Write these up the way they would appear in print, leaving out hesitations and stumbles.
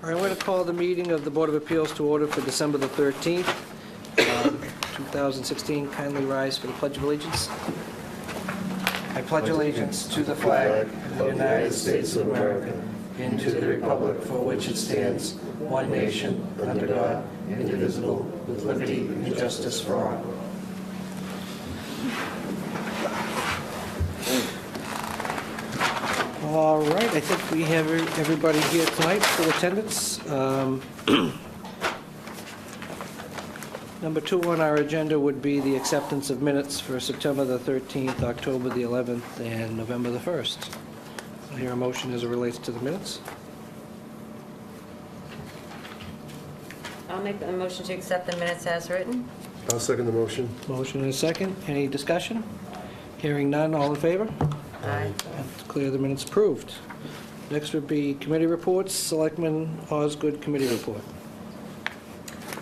All right, I'm going to call the meeting of the Board of Appeals to order for December the 13th, 2016. Kindly rise for the Pledge of Allegiance. I pledge allegiance to the flag of the United States of America and to the republic for which it stands, one nation, under God, indivisible, with liberty and justice for all. All right, I think we have everybody here tonight for attendance. Number 2 on our agenda would be the acceptance of minutes for September the 13th, October the 11th, and November the 1st. I hear a motion as it relates to the minutes. I'll make a motion to accept the minutes as written. I'll second the motion. Motion and a second. Any discussion? Hearing none, all in favor? Aye. Declare the minutes approved. Next would be committee reports. Selectman Osgood committee report.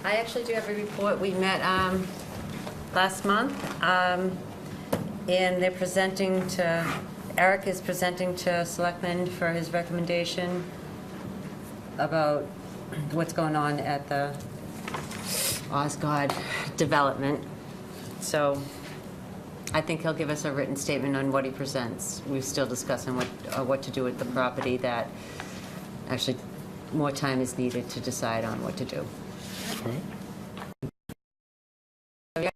I actually do have a report. We met last month, and they're presenting to, Eric is presenting to Selectmen for his recommendation about what's going on at the Osgood development. So I think he'll give us a written statement on what he presents. We're still discussing what to do with the property, that actually more time is needed to decide on what to do. Okay,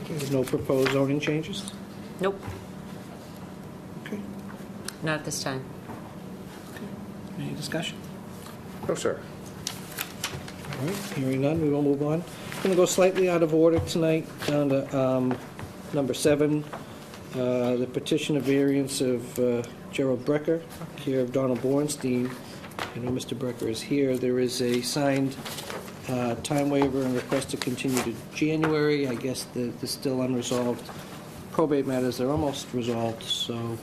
there's no proposed zoning changes? Nope, Okay. not at this time. Any discussion? No, sir. All right, hearing none, we will move on. I'm going to go slightly out of order tonight, down to number 7, the petition of variance of Gerald Brecker, care of Donald Bornstein. I know Mr. Brecker is here. There is a signed time waiver and request to continue to January. I guess there's still unresolved probate matters. They're almost resolved, so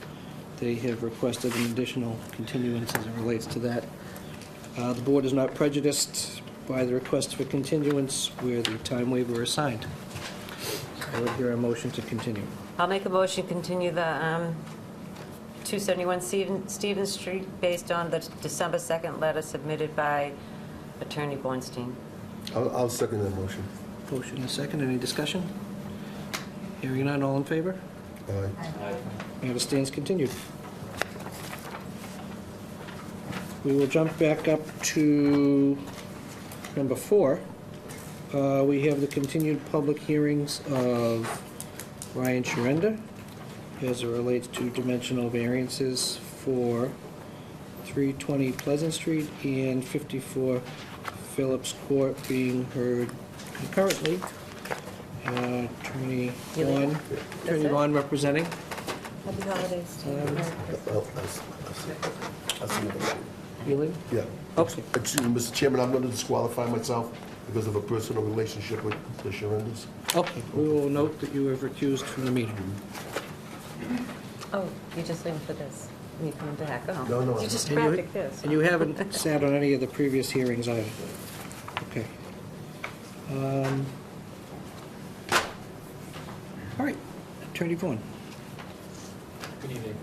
they have requested an additional continuance as it relates to that. The board is not prejudiced by the request for continuance where the time waiver is signed. I would hear a motion to continue. I'll make a motion to continue the 271 Stevens Street based on the December 2nd letter submitted by Attorney Bornstein. I'll second that motion. Motion and second. Any discussion? Hearing none, all in favor? Aye. Matter stands continued. We will jump back up to number 4. We have the continued public hearings of Ryan Sharenda as it relates to dimensional variances for 320 Pleasant Street and 54 Phillips Court being heard concurrently. Attorney Vaughn representing. Happy holidays to you. I'll see you. Ely? Yeah. Okay. Excuse me, Mr. Chairman, I'm going to disqualify myself because of a personal relationship with the Sharendas. Okay, we will note that you have recused from the meeting. Oh, you're just leaving for this? You come back? Oh. No. You just And you- graphic this. And you haven't sat on any of the previous hearings either? Okay. All right, Attorney Vaughn. Good evening.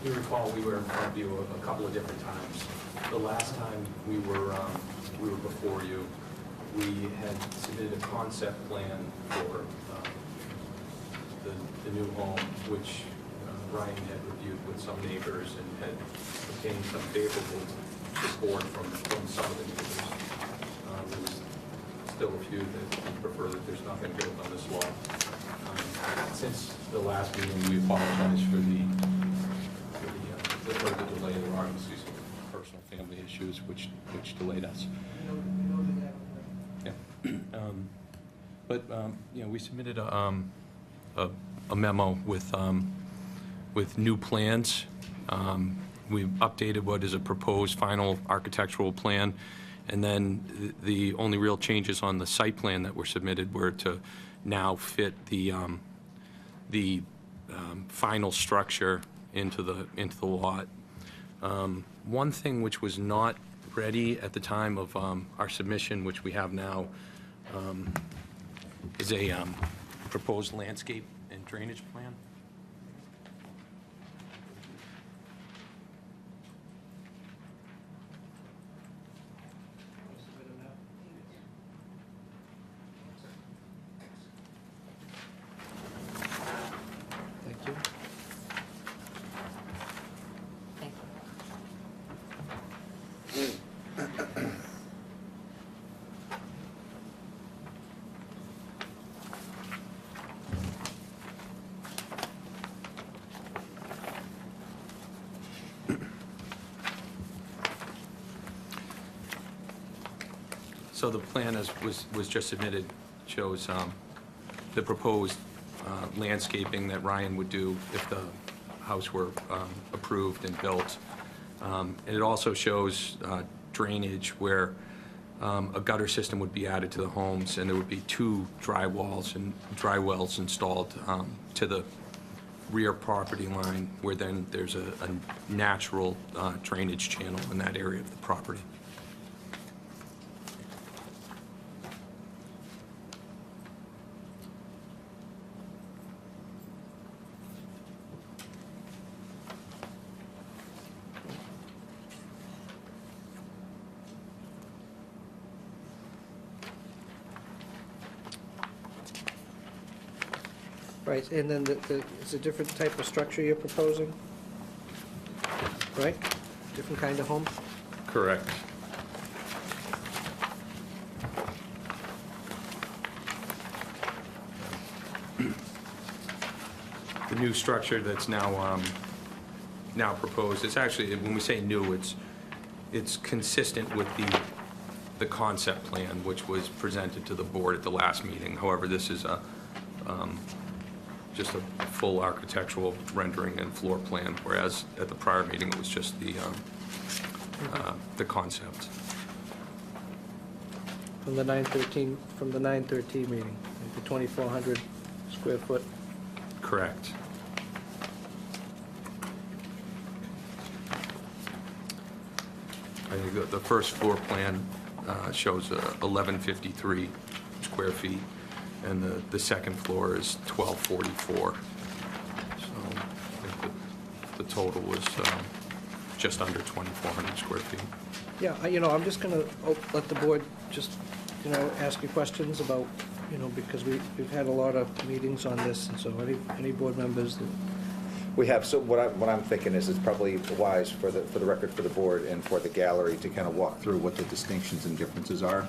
You recall we were in front of you a couple of different times. The last time we were before you, we had submitted a concept plan for the new home, which Ryan had reviewed with some neighbors and had obtained some favorable support from some of the neighbors. There was still a few that prefer that there's nothing built on this lot. Since the last meeting, we apologize for the delay. There are personal family issues which delayed us. Yeah. We submitted a memo with new plans. We've updated what is a proposed final architectural plan, and then the only real changes on the site plan that were submitted were to now fit the final structure into the lot. One thing which was not ready at the time of our submission, which we have now, is a proposed landscape and drainage plan. So the plan was just submitted, shows the proposed landscaping that Ryan would do if the house were approved and built. And it also shows drainage where a gutter system would be added to the homes, and there would be 2 dry wells installed to the rear property line, where then there's a natural drainage channel in that area of the property. Right, and then it's a different type of structure you're proposing? Right? Different kind of home? Correct. The new structure that's now proposed, it's actually, when we say new, it's consistent with the concept plan, which was presented to the board at the last meeting. However, this is just a full architectural rendering and floor plan, whereas at the prior meeting, it was just the concept. From the 913 meeting, like the 2,400 square foot. Correct. I think the first floor plan shows 1,153 square feet, and the second floor is 1,244. So I think the total was just under 2,400 square feet. Yeah, I'm just going to let the board just, ask you questions about, because we've had a lot of meetings on this, and so any board members that... We have, so what I'm thinking is it's probably wise for the record for the board and for the gallery to kind of walk through what the distinctions and differences are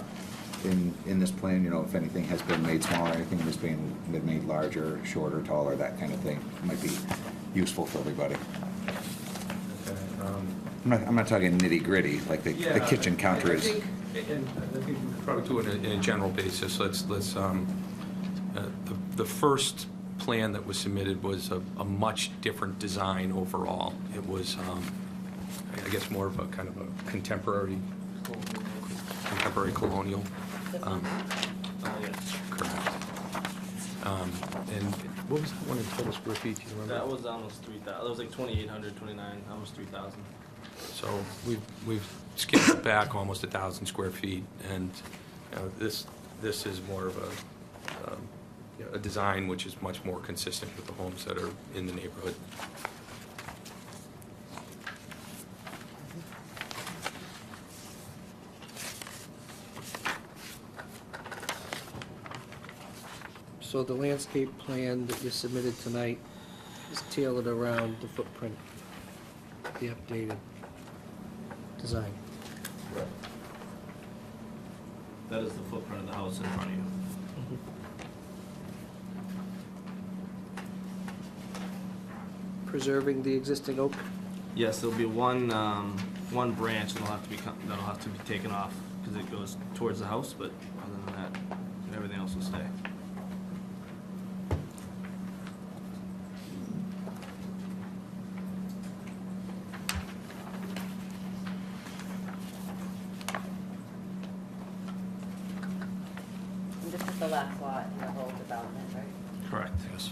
in this plan, if anything has been made smaller, anything has been made larger, shorter, taller, that kind of thing. It might be useful for everybody. I'm not talking nitty gritty, like the kitchen counter is. I think we could probably do it in a general basis. The first plan that was submitted was a much different design overall. It was, I guess, more of a kind of a contemporary colonial. Correct. And what was that one in total square feet? Do you remember? That was almost 3,000. That was like 2,800, 29, almost 3,000. So we've scaled it back almost 1,000 square feet, and this is more of a design which is much more consistent with the homes that are in the neighborhood. So the landscape plan that you submitted tonight is tailored around the footprint, the updated design. That is the footprint of the house in front of you. Preserving the existing oak? Yes, there'll be one branch that'll have to be taken off because it goes towards the house. But other than that, everything else will stay. And this is the last lot in the whole development, right? Correct. Yes.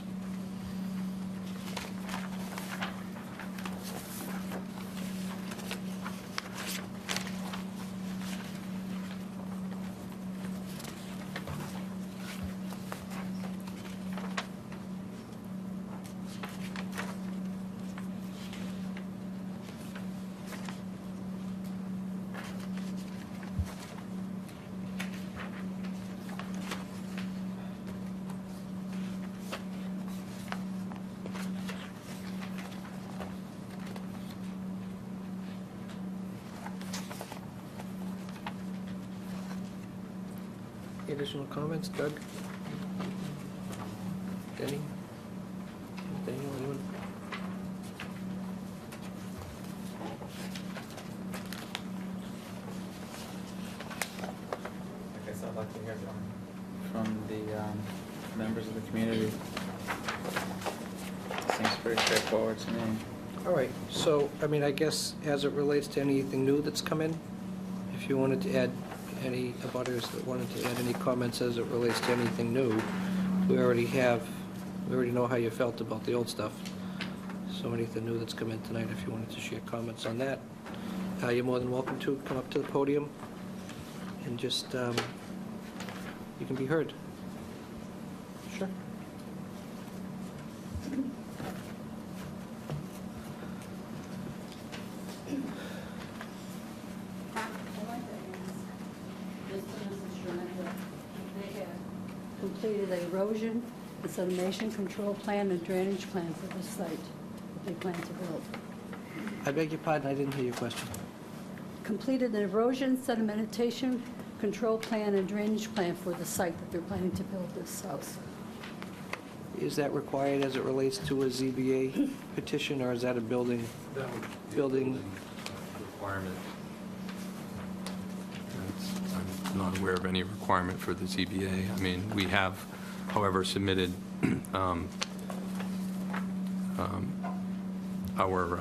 Any additional comments, Doug? Denny? Daniel, anyone? members of the community. Seems pretty straightforward to me. All right, so, I mean, I guess as it relates to anything new that's come in, if you wanted to add any abutters that wanted to add any comments as it relates to anything new, we already know how you felt about the old stuff. So anything new that's come in tonight, if you wanted to share comments on that, you're more than welcome to come up to the podium and just, you can be heard. Sure. They have completed an erosion and sedimation control plan and drainage plan for the site that they plan to build. I beg your pardon, I didn't hear your question. Completed an erosion sedimentation control plan and drainage plan for the site that they're planning to build this house. Is that required as it relates to a ZBA petition, or is that a building? That would be a Building. requirement. I'm not aware of any requirement for the ZBA. I mean, we have, however, submitted our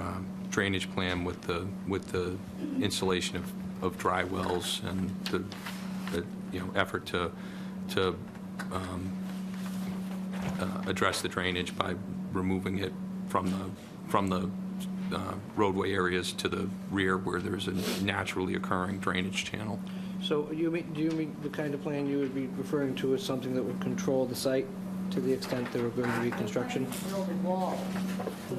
drainage plan with the installation of dry wells and the effort to address the drainage by removing it from the roadway areas to the rear where there's a naturally occurring drainage channel. So do you mean the kind of plan you would be referring to as something that would control the site to the extent there were going to be construction? They're planning to build a wall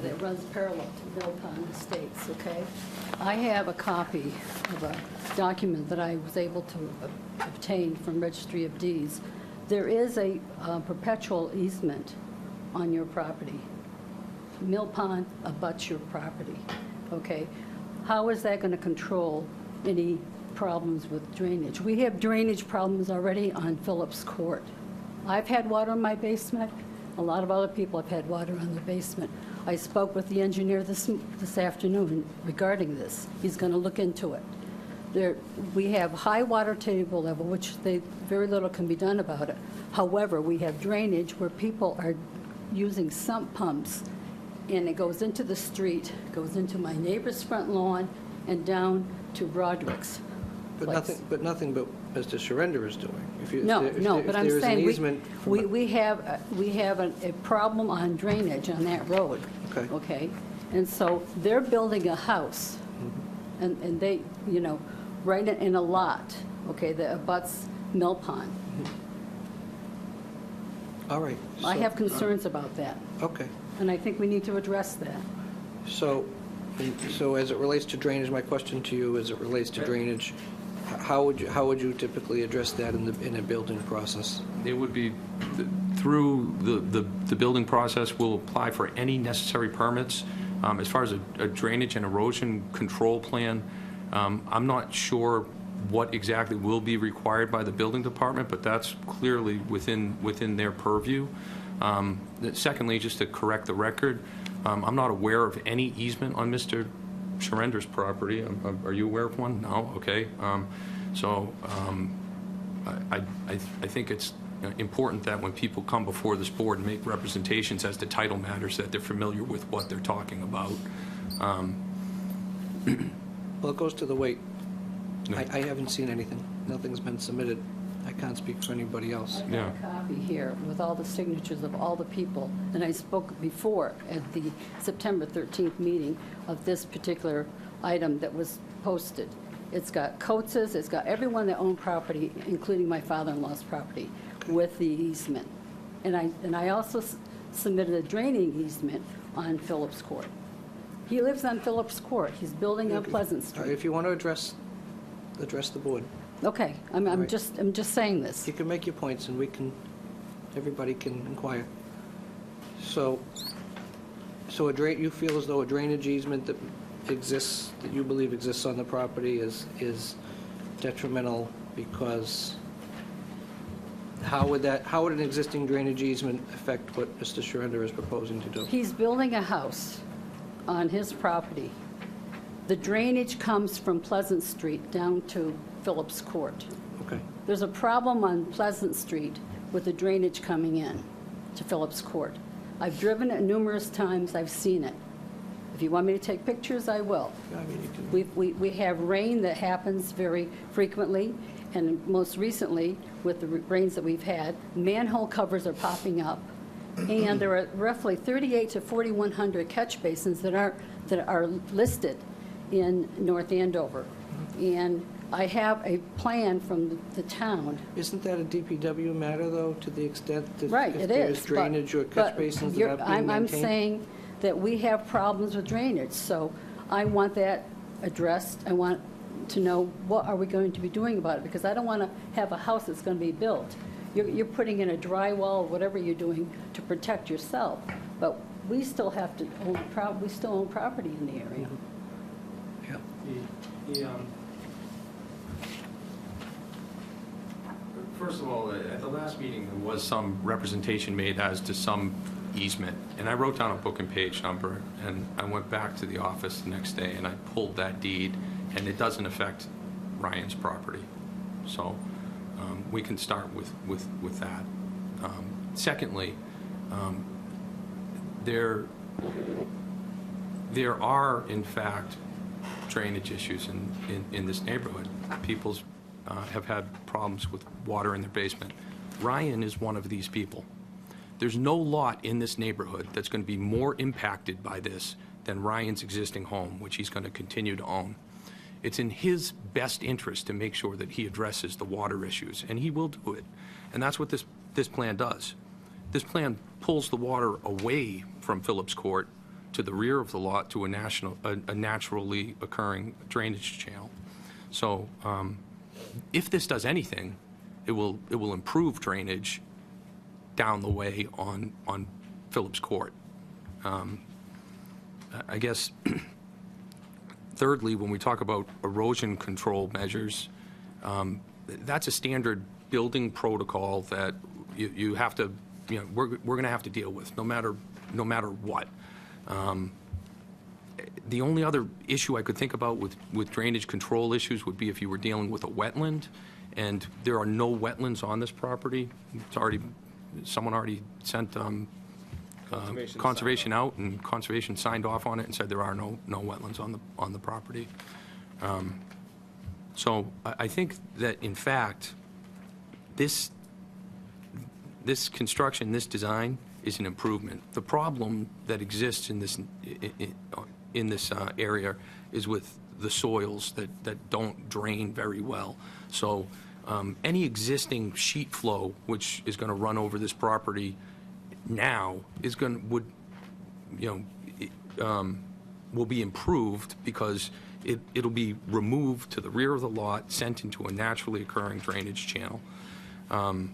that runs parallel to Mill Pond Estates, okay? I have a copy of a document that I was able to obtain from Registry of Deeds. There is a perpetual easement on your property. Mill Pond abuts your property, okay? How is that going to control any problems with drainage? We have drainage problems already on Phillips Court. I've had water in my basement. A lot of other people have had water in their basement. I spoke with the engineer this afternoon regarding this. He's going to look into it. We have high water table level, which very little can be done about it. However, we have drainage where people are using sump pumps, and it goes into the street, goes into my neighbor's front lawn, and down to Broderick's. But nothing but Mr. Surrender is doing. No, but I'm saying we we have a problem on drainage on that road. Okay. Okay? And so they're building a house, and they, right in a lot, okay, that abuts Mill Pond. All right. I so- have concerns about that, Okay. and I think we need to address that. So as it relates to drainage, my question to you, as it relates to drainage, how would you typically address that in a building process? It would be through the building process. We'll apply for any necessary permits. As far as a drainage and erosion control plan, I'm not sure what exactly will be required by the building department, but that's clearly within their purview. Secondly, just to correct the record, I'm not aware of any easement on Mr. Surrender's property. Are you aware of one? No? Okay. I think it's important that when people come before this board and make representations as to title matters, that they're familiar with what they're talking about. Well, it goes to the weight. No. I haven't seen anything. Nothing's been submitted. I can't speak for anybody else. I have a copy here with all the signatures of all the people, and I spoke before at the September 13th meeting of this particular item that was posted. It's got Coates's, it's got everyone that owned property, including my father-in-law's property, with the easement. And I also submitted a draining easement on Phillips Court. He lives on Phillips Court. He's building on Pleasant Street. If you want to address the board, Okay, I'm Right. just saying this. you can make your points, and everybody can inquire. So you feel as though a drainage easement that exists, that you believe exists on the property is detrimental because how would an existing drainage easement affect what Mr. Surrender is proposing to do? He's building a house on his property. The drainage comes from Pleasant Street down to Phillips Court. Okay. There's a problem on Pleasant Street with the drainage coming in to Phillips Court. I've driven it numerous times, I've seen it. If you want me to take pictures, I will. I mean, you can- We have rain that happens very frequently, and most recently, with the rains that we've had, manhole covers are popping up, and there are roughly 38 to 4,100 catch basins that are listed in North Andover. And I have a plan from the town. Isn't that a DPW matter, though, to the extent that Right, if it there's is. drainage or catch basins that are being maintained? I'm saying that we have problems with drainage, so I want that addressed. I want to know what are we going to be doing about it, because I don't want to have a house that's going to be built. You're putting in a drywall, whatever you're doing, to protect yourself, but we still have to own, we still own property in the area. Yeah. First of all, at the last meeting, there was some representation made as to some easement, and I wrote down a book and page number, and I went back to the office the next day, and I pulled that deed, and it doesn't affect Ryan's property. So we can start with that. Secondly, there are, in fact, drainage issues in this neighborhood. People's have had problems with water in their basement. Ryan is one of these people. There's no lot in this neighborhood that's going to be more impacted by this than Ryan's existing home, which he's going to continue to own. It's in his best interest to make sure that he addresses the water issues, and he will do it. And that's what this plan does. This plan pulls the water away from Phillips Court to the rear of the lot to a naturally occurring drainage channel. So if this does anything, it will improve drainage down the way on Phillips Court. I guess, thirdly, when we talk about erosion control measures, that's a standard building protocol that you have to, we're going to have to deal with no matter what. The only other issue I could think about with drainage control issues would be if you were dealing with a wetland, and there are no wetlands on this property. Someone already sent conservation out, and conservation signed off on it and said there are no wetlands on the property. So I think that, in fact, this construction, this design, is an improvement. The problem that exists in this area is with the soils that don't drain very well. So any existing sheet flow which is going to run over this property now will be improved because it'll be removed to the rear of the lot, sent into a naturally occurring drainage channel. I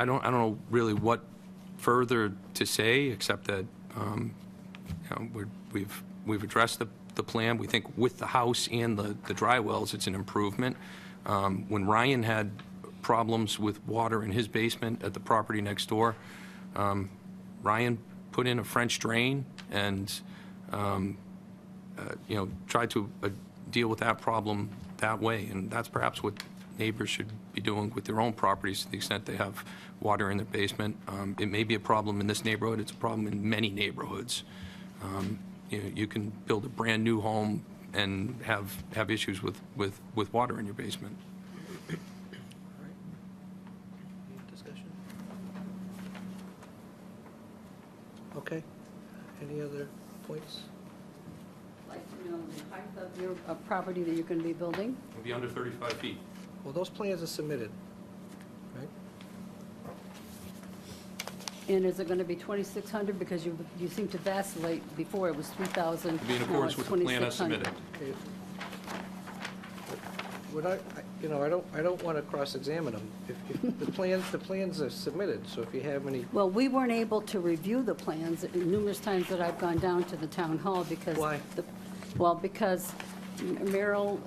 don't know really what further to say, except that we've addressed the plan. We think with the house and the dry wells, it's an improvement. When Ryan had problems with water in his basement at the property next door, Ryan put in a French drain and tried to deal with that problem that way. And that's perhaps what neighbors should be doing with their own properties to the extent they have water in their basement. It may be a problem in this neighborhood. It's a problem in many neighborhoods. You can build a brand new home and have issues with water in your basement. Discussion? Okay. Any other points? I'd like to know the height of your property that you're going to be building. It'll be under 35 feet. Well, those plans are submitted, right? And is it going to be 2,600? Because you seem to vacillate. Before it was 3,000. It'll be in now accordance it's with the plan as 2,600. submitted. Would I don't want to cross-examine them. If the plans are submitted, so if you have any, Well, we weren't able to review the plans numerous times that I've gone down to the town hall because. Why? Well, because Merrill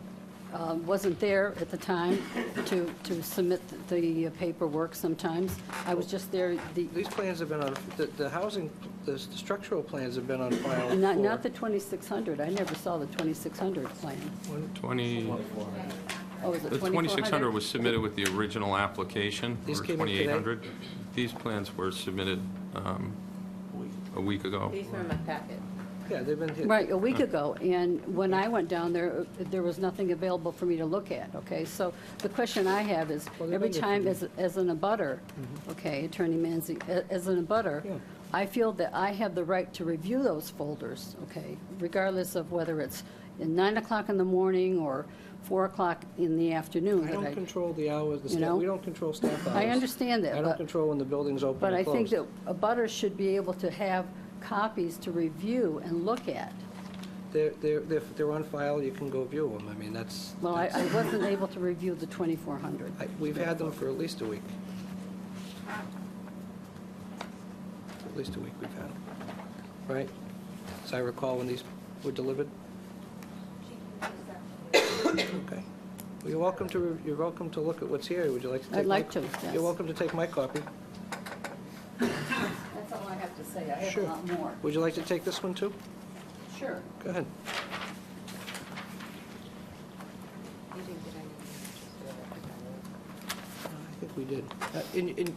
wasn't there at the time to submit the paperwork sometimes. I was just there, these plans have been on, the housing, the structural plans have been on file for... not the 2,600. I never saw the 2,600 plan. 20, Oh, is it The 2600 was submitted with the original application, These or came in today? 2800. These plans were submitted a week ago. These were in my packet. Yeah, they've been hit. Right, a week ago, and when I went down there, there was nothing available for me to look at, okay? So the question I have is, Well, they've every been time different. as an abutter, okay, Attorney Manzi, as an abutter, Yeah. I feel that I have the right to review those folders, okay? Regardless of whether it's in 9 o'clock in the morning or 4 o'clock in the afternoon. I that don't control the hours, the You staff, know? we don't control staff hours. I understand that, I don't but- control when the building's open But or I think closed. that abutters should be able to have copies to review and look at. They're on file, you can go view them, I mean, that's. Well, I wasn't able to review the 2400. We've had them for at least a week. At least a week we've had them, right? As I recall when these were delivered? Okay. Well, you're welcome to look at what's here. Would you like to take? I'd my like to, yes. You're welcome to take my copy. That's all I have to say. I have Sure. a lot more. Would you like to take this one too? Sure. Go ahead. You didn't get any. I think we did.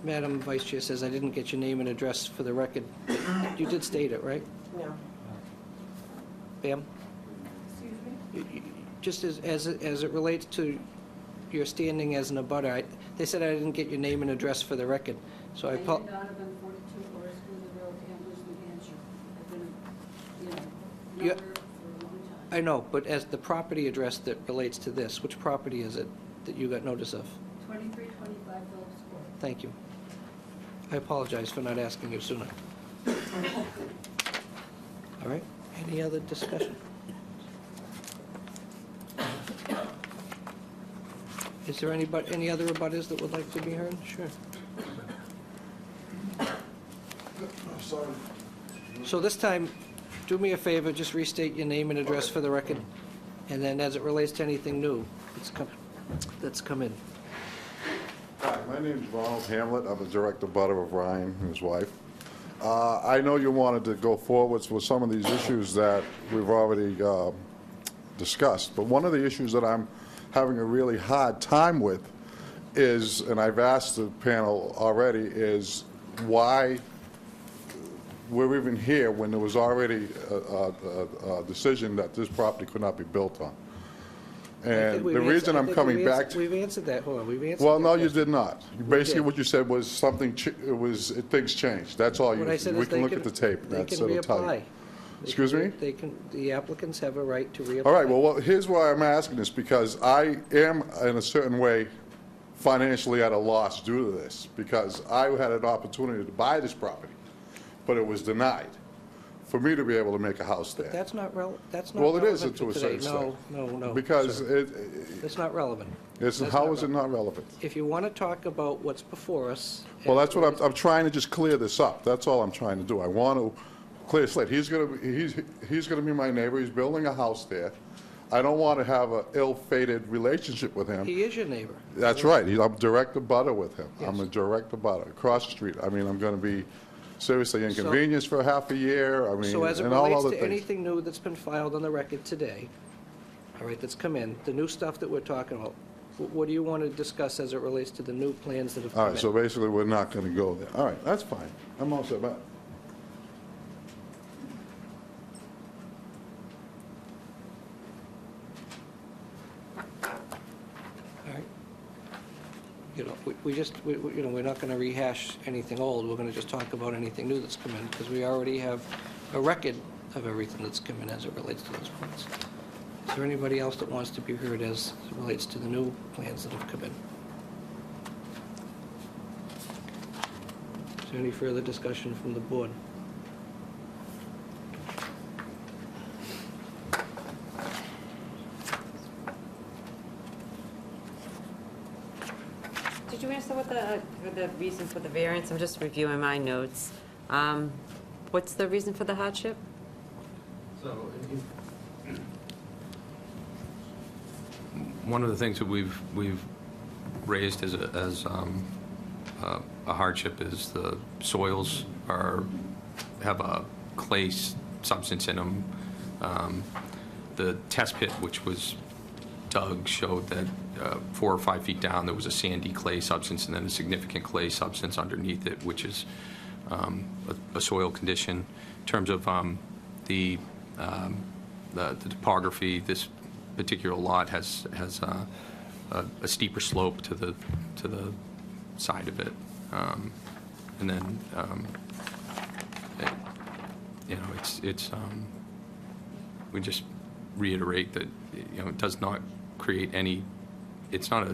Madam Vice Chair says I didn't get your name and address for the record. You did state it, right? No. Pam? Excuse me? Just as it relates to your standing as an abutter, they said I didn't get your name and address for the record, so I Donovan, 42 Horace Smoother Road, Amherst, New Hampshire. I've been, Yeah. member for a long time. I know, but as the property address that relates to this, which property is it that you got notice of? 2325 Phillips Court. Thank you. I apologize for not asking you sooner. All right, any other discussion? Is there any other abutters that would like to be heard? Sure. Sorry. So this time, do me a favor, just restate your name and address for the record, and then as it relates to anything new that's come in. Hi, my name's Ronald Hamlet. I'm the direct abutter of Ryan and his wife. I know you wanted to go forwards with some of these issues that we've already discussed, but one of the issues that I'm having a really hard time with is, and I've asked the panel already, is why we're even here when there was already a decision that this property could not be built on. And the reason I'm coming back to... We've answered that, hold on, we've answered that. Well, no, you question. did not. Basically, what you said was something, things changed. That's all you, What I said we is can they look at the tape. They That's can it'll tell you. reapply. Excuse me? The applicants have a right to reapply. All right, well, here's why I'm asking this, because I am, in a certain way, financially at a loss due to this, because I had an opportunity to buy this property, but it was denied for me to be able to make a house there. That's not Well, relevant it is for to a today. certain extent. No, Because sir. It's not relevant. it's, That's how not is it not relevant? If you want to talk about what's before us. Well, that's what I'm trying to just clear this up. That's all I'm trying to do. I want to clear slate. He's gonna be my neighbor. He's building a house there. I don't want to have an ill-fated relationship with him. He is your neighbor. That's right. I'm direct abutter with him. I'm a Yes. direct abutter across the street. I mean, I'm going to be seriously inconvenienced for half a year. I mean, So as it and all relates other to things. anything new that's been filed on the record today, all right, that's come in, the new stuff that we're talking about, what do you want to discuss as it relates to the new plans that have All come right, in? so basically, we're not going to go there. All right, that's fine. I'm all set. But All right. You know, we're not going to rehash anything old, we're going to just talk about anything new that's come in, because we already have a record of everything that's come in as it relates to those points. Is there anybody else that wants to be heard as it relates to the new plans that have come in? Is there any further discussion from the board? Did you answer what the reason for the variance? I'm just reviewing my notes. What's the reason for the hardship? So, one of the things that we've raised as a hardship is the soils have a clay substance in them. The test pit, which was dug showed that 4 or 5 feet down, there was a sandy clay substance and then a significant clay substance underneath it, which is a soil condition. In terms of the topography, this particular lot has a steeper slope to the side of it, and then we just reiterate that it does not create any. It's not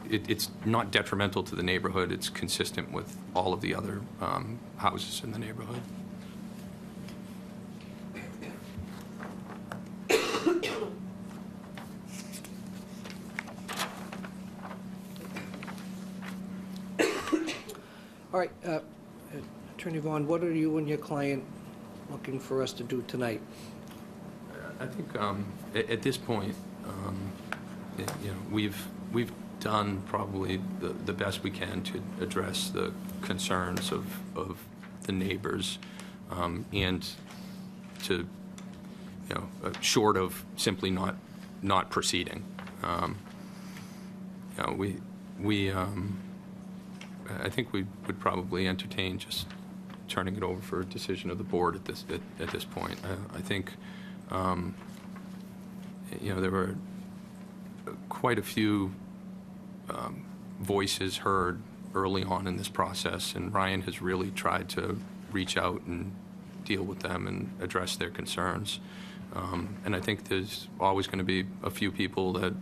it's not detrimental to the neighborhood. It's consistent with all of the other houses in the neighborhood. All right, Attorney Vaughn, what are you and your client looking for us to do tonight? I think at this point, we've done probably the best we can to address the concerns of the neighbors, and to short of simply not proceeding. I think we would probably entertain just turning it over for a decision of the board at this point. I think there were quite a few voices heard early on in this process, and Ryan has really tried to reach out and deal with them and address their concerns. And I think there's always going to be a few people that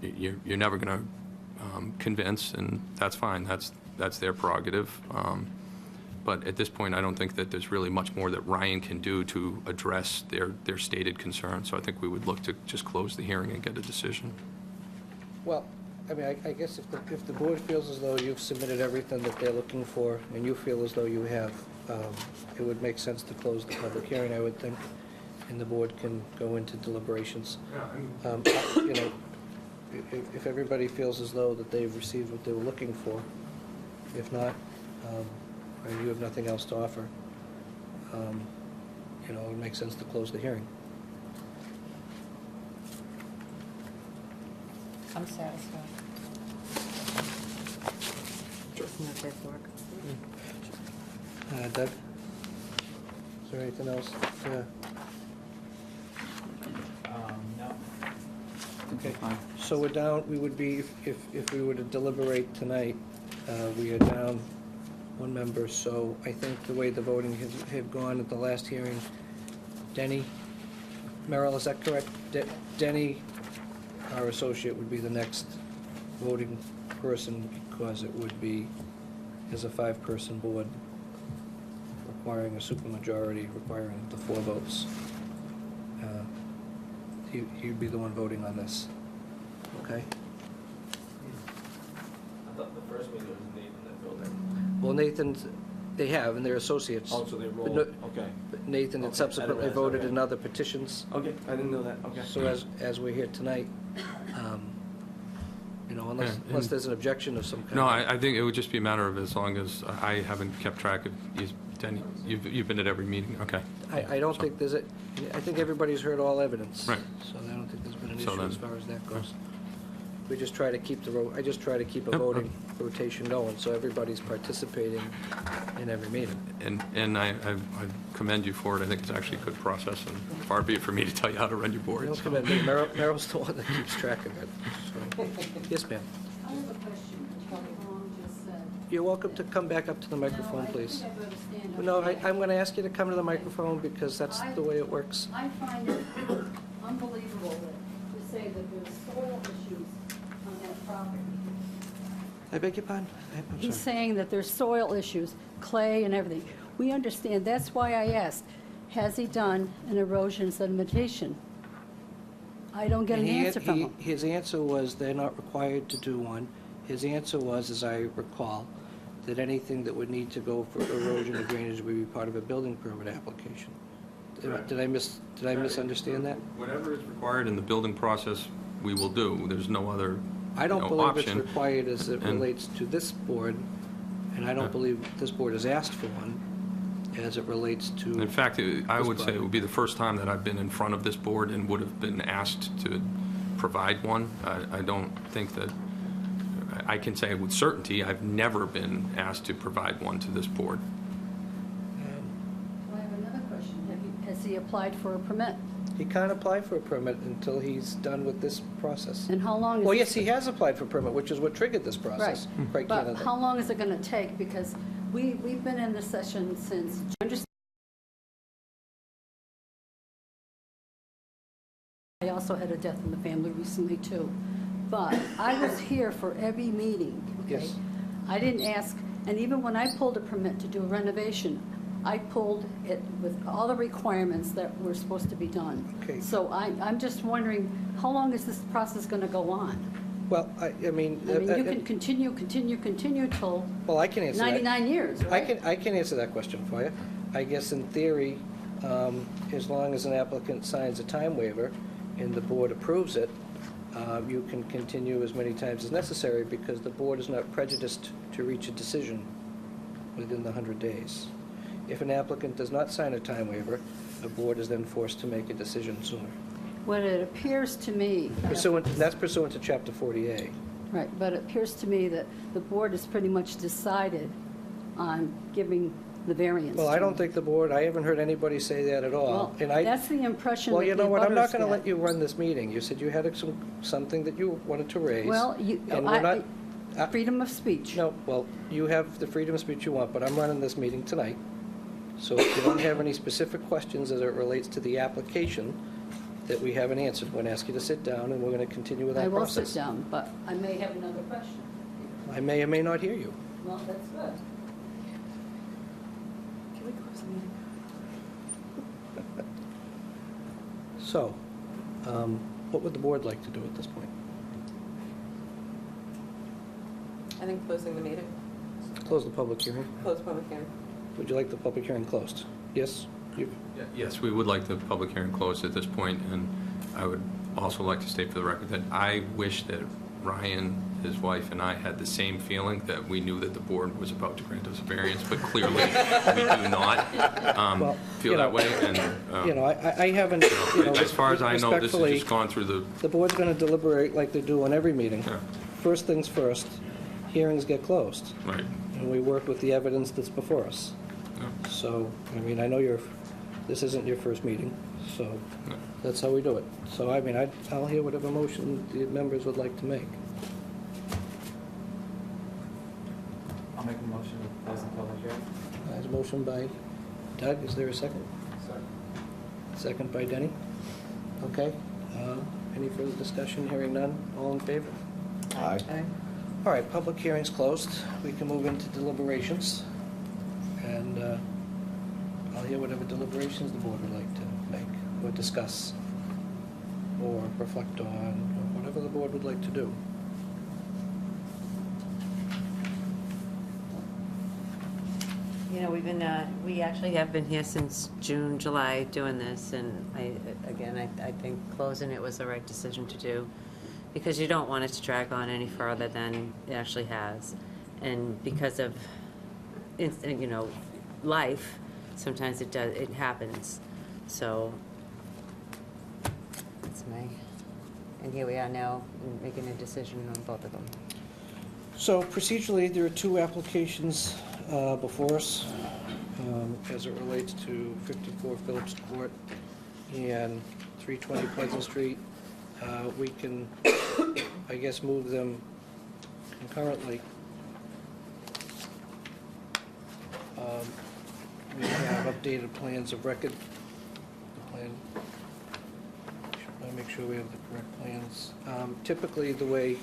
you're never going to convince, and that's fine. That's their prerogative. But at this point, I don't think that there's really much more that Ryan can do to address their stated concerns. So I think we would look to just close the hearing and get a decision. Well, I mean, I guess if the board feels as though you've submitted everything that they're looking for, and you feel as though you have, it would make sense to close the public hearing, I would think, and the board can go into deliberations. If everybody feels as though that they've received what they were looking for, if not, and you have nothing else to offer, it would make sense to close the hearing. I'm satisfied. No paperwork. Doug? Is there anything else? Yeah. No. Okay, so we're down, we would be, if we were to deliberate tonight, we are down one member, so I think the way the voting had gone at the last hearing, Denny, Merrill, is that correct? Denny, our associate, would be the next voting person, because it would be, as a 5-person board, requiring a supermajority, requiring the 4 votes. He'd be the one voting on this, okay? I thought the first meeting was Nathan that filled in. Well, Nathan, they have, and they're associates. Oh, so they But roll, no- okay. But Nathan had Okay, I subsequently didn't realize, voted okay. in other petitions. Okay, I didn't know that, okay. So as we're here tonight, unless there's an objection of some kind. No, I think it would just be a matter of, as long as I haven't kept track of, Denny, you've been at every meeting, okay. I don't think there's I think everybody's heard all evidence. Right. So I don't think there's been an So issue then- as far as that goes. We just try to keep I just try to keep a Yep. voting rotation going, so everybody's participating in every meeting. And I commend you for it. I think it's actually a good process, and far be it for me to tell you how to run your board. Don't so. commend me. Merrill's the one that keeps track of it. So. Yes, ma'am. I have a question, Attorney Vaughn just said. You're welcome to come back up to the microphone, No, please. I think I better stand up. No, I'm going to ask you to come to the microphone because that's the way it works. I find it unbelievable that to say that there's soil issues on that property. I beg your pardon? I'm He's sorry. saying that there's soil issues, clay and everything. We understand, that's why I asked, has he done an erosion sedimentation? I don't get an And answer from him. His answer was they're not required to do one. His answer was, as I recall, that anything that would need to go for erosion or drainage would be part of a building permit application. Correct. Did I misunderstand that? Whatever is required in the building process, we will do. There's no other I don't believe it's option. required as it And- relates to this board, and I don't believe this board has asked for one. as it relates to... In fact, I This would say it project. would be the first time that I've been in front of this board and would have been asked to provide one. I don't think that, I can say with certainty, I've never been asked to provide one to this board. I have another question. Has he applied for a permit? He can't apply for a permit until he's done with this process. And how long is Well, this- yes, he has applied for a permit, which is what triggered this process, quite But candidly. how long is it going to take? Because we've been in this session since, I also had a death in the family recently, too. But I was here for every meeting, okay? Yes. I didn't ask, and even when I pulled a permit to do a renovation, I pulled it with all the requirements that were supposed to be done. Okay. So I'm just wondering, how long is this process going to go on? Well, I mean... I mean, you can continue till Well, I can answer that. 99 years, right? I can answer that question for you. I guess in theory, as long as an applicant signs a time waiver and the board approves it, you can continue as many times as necessary because the board is not prejudiced to reach a decision within the 100 days. If an applicant does not sign a time waiver, the board is then forced to make a decision sooner. What it appears to me, That's pursuant to Chapter 40A. right, but it appears to me that the board has pretty much decided on giving the variance. Well, I to don't him. think the board, I haven't heard anybody say that at all. Well, And I- that's the impression that Well, the you know what, I'm not abutters going to let get. you run this meeting. You said you had something that you wanted to raise. Well, and we're not- freedom of speech. No, well, you have the freedom of speech you want, but I'm running this meeting tonight. So if you don't have any specific questions as it relates to the application that we haven't answered, we're going to ask you to sit down, and we're going to continue with I that will process. sit down, but I may have another question. I may or may not hear you. Well, that's good. Can we close the meeting? So, what would the board like to do at this point? I think closing the meeting, Close the public hearing? close public hearing. Would you like the public hearing closed? Yes? You? Yes, we would like the public hearing closed at this point, and I would also like to state for the record that I wish that Ryan, his wife, and I had the same feeling, that we knew that the board was about to grant us a variance, but clearly we do not Well, feel you know, that way. And I haven't, you know, as far as I know, this has respectfully, just gone through the board's going to deliberate like they do on every meeting. Yeah. First things first, hearings get closed, right. and we work with the evidence that's before us. Yeah. So, I mean, I know this isn't your first meeting, so No. that's how we do it. So, I mean, I'll hear whatever motion the members would like to make. I'll make a motion to close the public hearing. There's a motion by Doug, is there a second? Second by Denny? Okay, any further discussion, hearing none, all in favor? Aye. All right, public hearing's closed, we can move into deliberations, and I'll hear whatever deliberations the board would like to make, or discuss, or reflect on, or whatever the board would like to do. You know, we actually have been here since June, July doing this, and I think closing it was the right decision to do, because you don't want it to drag on any further than it actually has. And because of, life, sometimes it happens. So, and here we are now, making a decision on both of them. So procedurally, there are two applications before us as it relates to 54 Phillips Court and 320 Pleasant Street. We can, I guess, move them concurrently. We have updated plans of record. The plan, I make sure we have the correct plans. Typically, the way,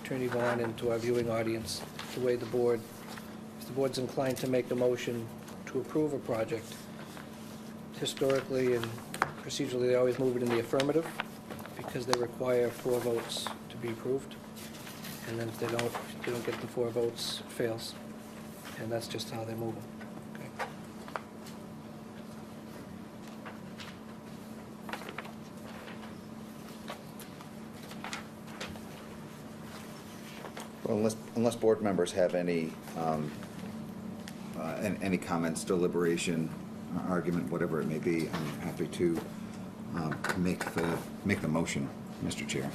Attorney Vaughn, and to our viewing audience, the way the board, if the board's inclined to make a motion to approve a project, historically and procedurally, they always move it in the affirmative, because they require 4 votes to be approved. And then if they don't get the 4 votes, it fails. And that's just how they move them. Okay. Well, unless board members have any comments, deliberation, argument, whatever it may be, I'm happy to make the motion, Mr. Chair.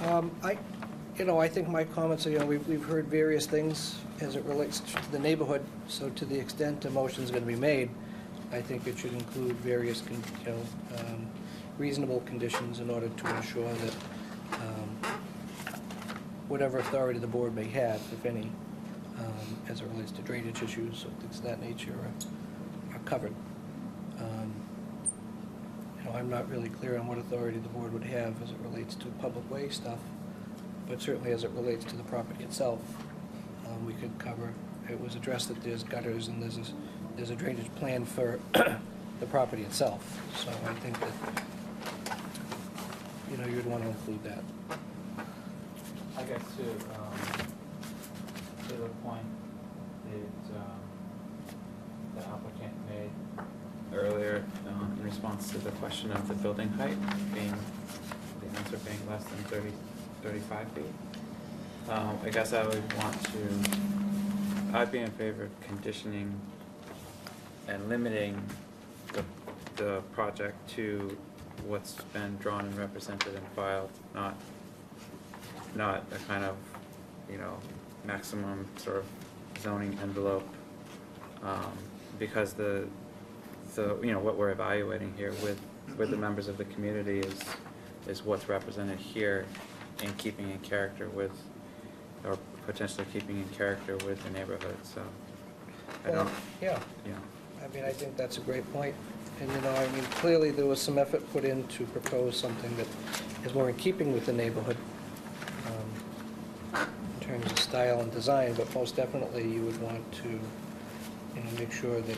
I think my comments are, we've heard various things as it relates to the neighborhood, so to the extent a motion's going to be made, I think it should include various, reasonable conditions in order to ensure that whatever authority the board may have, if any, as it relates to drainage issues or things of that nature are covered. I'm not really clear on what authority the board would have as it relates to public way stuff, but certainly as it relates to the property itself, we could cover, it was addressed that there's gutters and there's a drainage plan for the property itself. So I think that, you'd want to include that. I guess to the point that the applicant made earlier in response to the question of the building height being, the answer being less than 35 feet. I guess I'd be in favor of conditioning and limiting the project to what's been drawn and represented and filed, not a kind of, maximum sort of zoning envelope, because what we're evaluating here with the members of the community is what's represented here and keeping in character with, or potentially keeping in character with the neighborhood, so Yeah. I think that's a great point. And, clearly there was some effort put in to propose something that is more in keeping with the neighborhood in terms of style and design, but most definitely you would want to, make sure that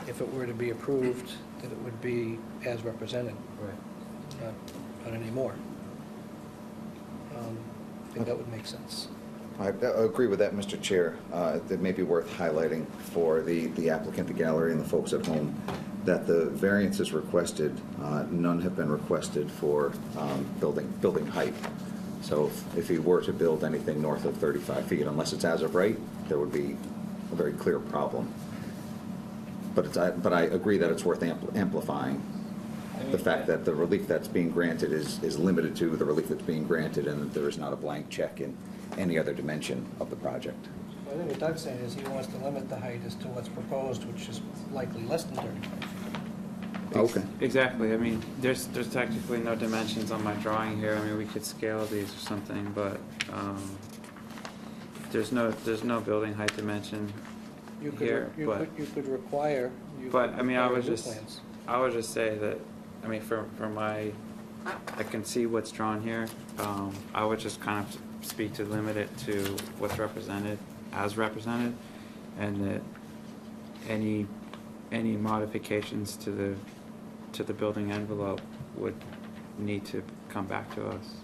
if it were to be approved, that it would be as represented, right. not any more. I think that would make sense. I agree with that, Mr. Chair. It may be worth highlighting for the applicant, the gallery, and the folks at home that the variances requested, none have been requested for building height. So if he were to build anything north of 35 feet, unless it's as of right, there would be a very clear problem. But I agree that it's worth amplifying the fact that the relief that's being granted is limited to the relief that's being granted, and that there is not a blank check in any other dimension of the project. I think what Doug's saying is he wants to limit the height as to what's proposed, which is likely less than 35 feet. Okay. Exactly. I mean, there's technically no dimensions on my drawing here. I mean, we could scale these or something, but there's no building height dimension You could, here. you could require. But I mean, I would new just plans. say that, I mean, I can see what's drawn here. I would just kind of speak to limit it to what's represented, as represented, and that any modifications to the building envelope would need to come back to us.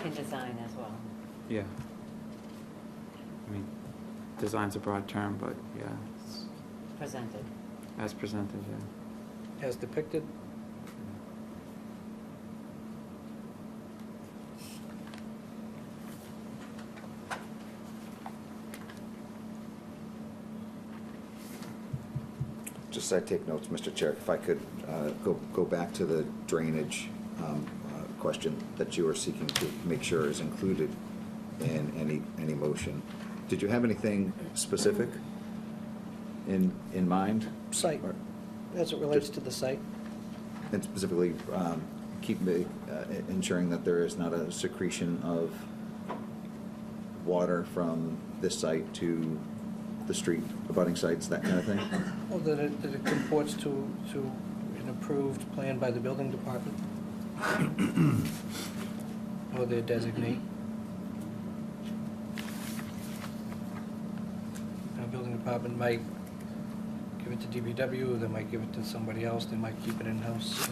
And design as well. Yeah. I mean, design's a broad term, but yeah, it's Presented. as presented, yeah. As depicted. Just I take notes, Mr. Chair, if I could go back to the drainage question that you were seeking to make sure is included in any motion. Did you have anything specific in mind? Site, as it relates to the site. And specifically, ensuring that there is not a secretion of water from this site to the street, abutting sites, that kind of thing? Well, that it comports to an approved plan by the building department or their designee. The building department might give it to DPW, they might give it to somebody else, they might keep it in-house.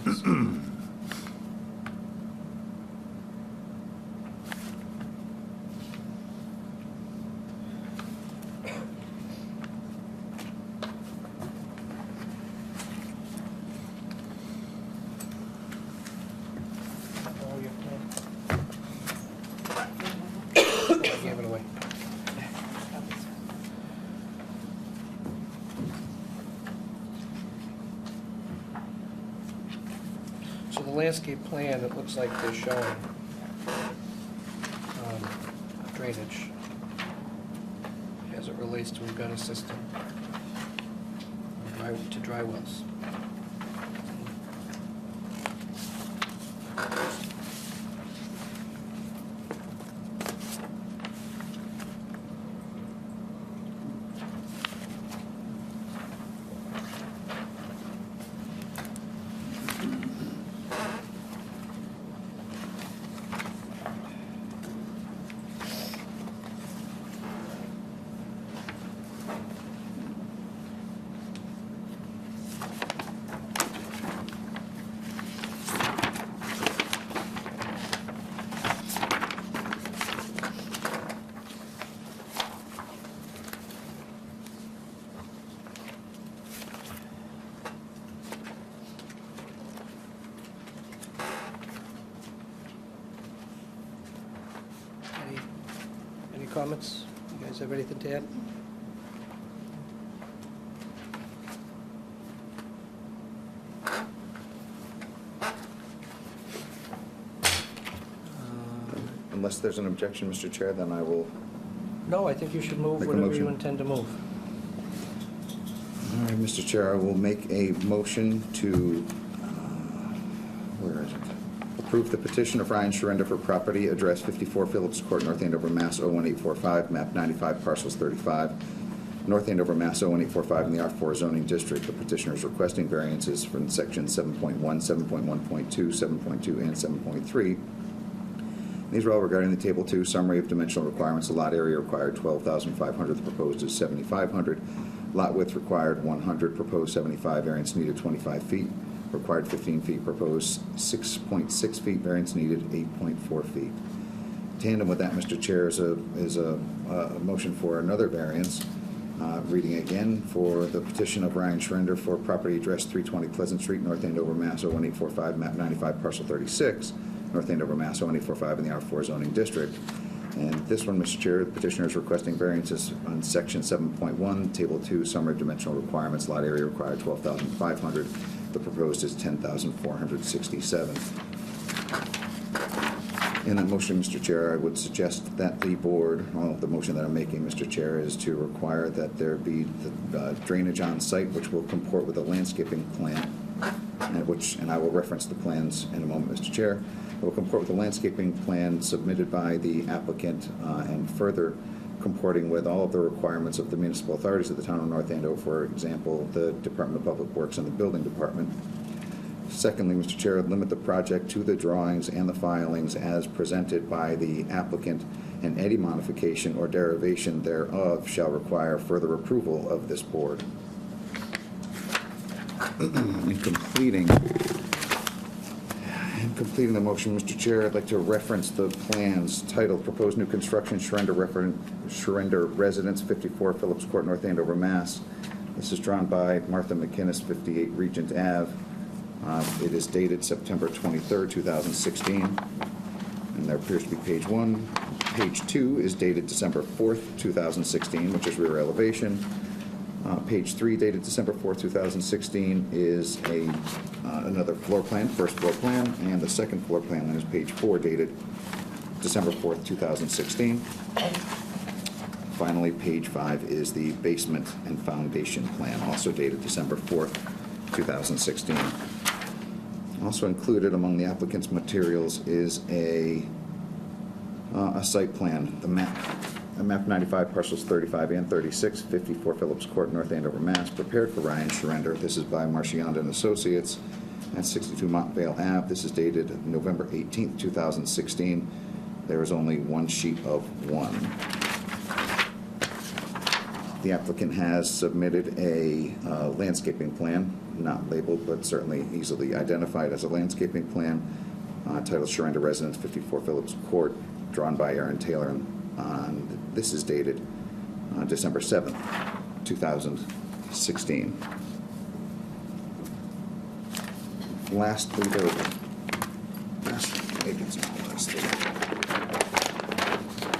landscape plan, it looks like they're showing drainage as it relates to a gutter system to dry wells. Any comments? You guys have anything to add? Unless there's an objection, Mr. Chair, then I will. No, I think you should move Make a whatever you motion. intend to move. All right, Mr. Chair, I will make a motion to, where is it? Approve the petition of Ryan Sharenda for property address 54 Phillips Court, North Andover, Mass. 01845, map 95, parcels 35, North Andover, Mass. 01845 in the R4 zoning district. The petitioner is requesting variances from section 7.1, 7.1.2, 7.2, and 7.3. These are all regarding the Table 2 summary of dimensional requirements. The lot area required 12,500, the proposed is 7,500. Lot width required 100, proposed 75, variance needed 25 feet. Required 15 feet, proposed 6.6 feet, variance needed 8.4 feet. Tandem with that, Mr. Chair, is a motion for another variance. Reading again for the petition of Ryan Sharenda for property address 320 Pleasant Street, North Andover, Mass. 01845, map 95, parcel 36, North Andover, Mass. 01845 in the R4 zoning district. And this one, Mr. Chair, the petitioner is requesting variances on section 7.1, table 2, summary of dimensional requirements. Lot area required 12,500. The proposed is 10,467. In that motion, Mr. Chair, I would suggest that the board, well, the motion that I'm making, Mr. Chair, is to require that there be the drainage on site, which will comport with a landscaping plan, and I will reference the plans in a moment, Mr. Chair. It will comport with the landscaping plan submitted by the applicant and further comporting with all of the requirements of the municipal authorities of the town of North Andover, for example, the Department of Public Works and the Building Department. Secondly, Mr. Chair, limit the project to the drawings and the filings as presented by the applicant, and any modification or derivation thereof shall require further approval of this board. In completing the motion, Mr. Chair, I'd like to reference the plans titled Proposed New Construction Sharenda Residence, 54 Phillips Court, North Andover, Mass. This is drawn by Martha McInnes, 58 Regent Ave. It is dated September 23rd, 2016. And there appears to be page 1. Page 2 is dated December 4th, 2016, which is rear elevation. Page 3, dated December 4th, 2016, is another floor plan, first floor plan, and the second floor plan is page 4, dated December 4th, 2016. Finally, page 5 is the basement and foundation plan, also dated December 4th, 2016. Also included among the applicant's materials is a site plan, the map 95, parcels 35 and 36, 54 Phillips Court, North Andover, Mass., prepared for Ryan Sharenda. This is by Marchionda and Associates at 62 Montvale Ave. This is dated November 18th, 2016. There is only one sheet of one. The applicant has submitted a landscaping plan, not labeled, but certainly easily identified as a landscaping plan, titled Sharenda Residence, 54 Phillips Court, drawn by Aaron Taylor. This is dated December 7th, 2016. Lastly,